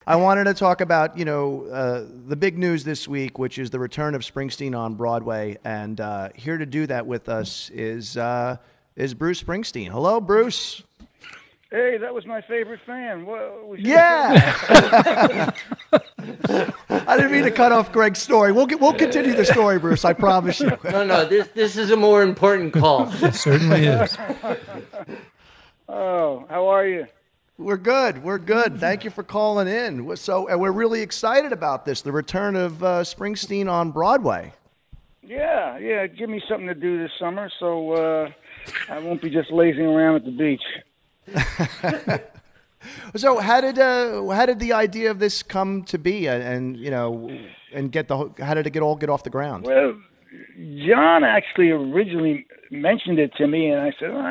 I wanted to talk about, the big news this week, which is the return of Springsteen on Broadway. And here to do that with us is Bruce Springsteen. Hello, Bruce. Hey, that was my favorite fan. Yeah. I didn't mean to cut off Greg's story. We'll continue the story, Bruce. I promise you. No. This is a more important call. It certainly is. Oh, how are you? We're good. We're good. Thank you for calling in. And we're really excited about this, the return of Springsteen on Broadway. Yeah. Give me something to do this summer, so I won't be just lazing around at the beach. So how did the idea of this come to be, and how did it get off the ground? Well, John actually originally mentioned it to me, and I said, well,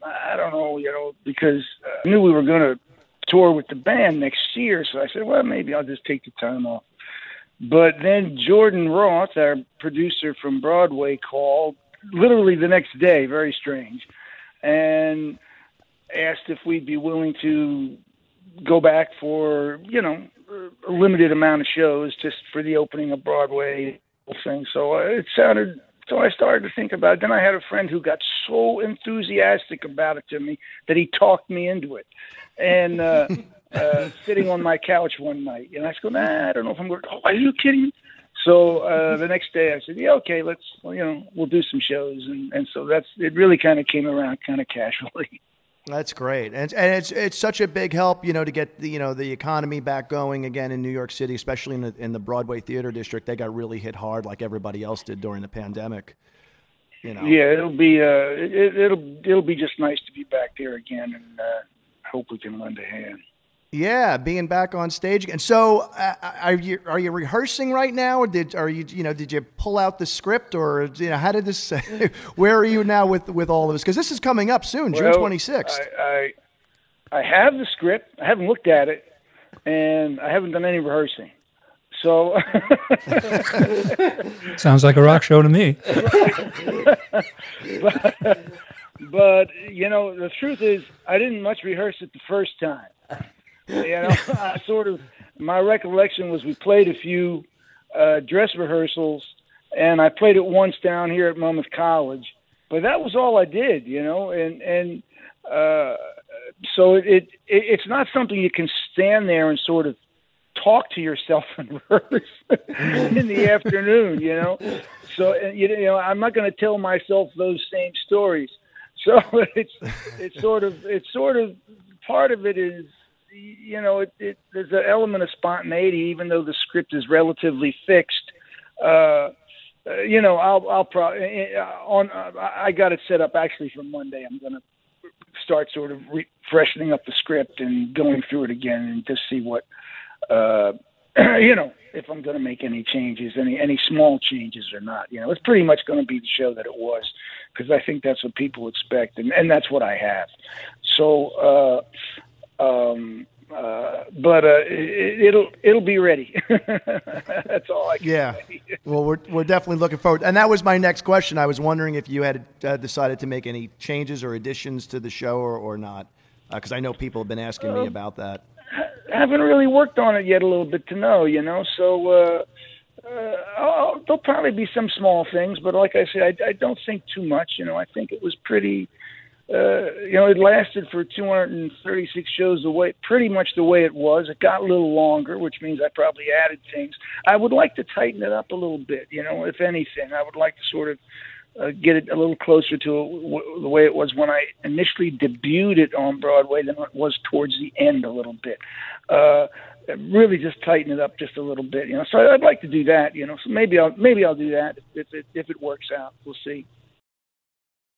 I don't know, because I knew we were going to tour with the band next year, so I said, well, maybe I'll just take the time off. But then Jordan Roth, our producer from Broadway, called literally the next day, very strange, and asked if we'd be willing to go back for, a limited amount of shows just for the opening of Broadway thing. So I started to think about it. Then I had a friend who got so enthusiastic about it to me that he talked me into it. And sitting on my couch one night, and I said, I don't know if I'm going. Oh, are you kidding? So the next day I said, yeah, okay, we'll do some shows. And so it really kind of came around kind of casually. That's great, and it's such a big help, to get the economy back going again in New York City, especially in the Broadway theater district. They got really hit hard, like everybody else did during the pandemic. Yeah, it'll be just nice to be back there again, and hope we can lend a hand. Yeah, being back on stage again. So, are you rehearsing right now, or did you pull out the script, or how did this? Where are you now with all of this? Because this is coming up soon, June 26th. I have the script. I haven't looked at it, and I haven't done any rehearsing. So sounds like a rock show to me. but the truth is, I didn't much rehearse it the first time. My recollection was we played a few dress rehearsals, and I played it once down here at Monmouth College, but that was all I did, and so it's not something you can stand there and sort of talk to yourself and rehearse in the afternoon, So I'm not going to tell myself those same stories. So it's sort of part of it is. There's an element of spontaneity, even though the script is relatively fixed. I'll probably I got it set up actually for Monday. I'm going to start sort of freshening up the script and going through it again and just see what, if I'm going to make any changes, any small changes or not. It's pretty much going to be the show that it was, because I think that's what people expect, and that's what I have. So. But it'll be ready. That's all I can say. Well, we're definitely looking forward. And that was my next question. I was wondering if you had decided to make any changes or additions to the show or not, because I know people have been asking me about that. I haven't really worked on it yet a little bit to know, So there'll probably be some small things, but like I said, I don't think too much. I think it was pretty. It lasted for 236 shows pretty much the way it was. It got a little longer, which means I probably added things. I would like to tighten it up a little bit, if anything. I would like to sort of get it a little closer to the way it was when I initially debuted it on Broadway than it was towards the end a little bit. Really just tighten it up just a little bit, So I'd like to do that, So maybe I'll do that if it works out. We'll see.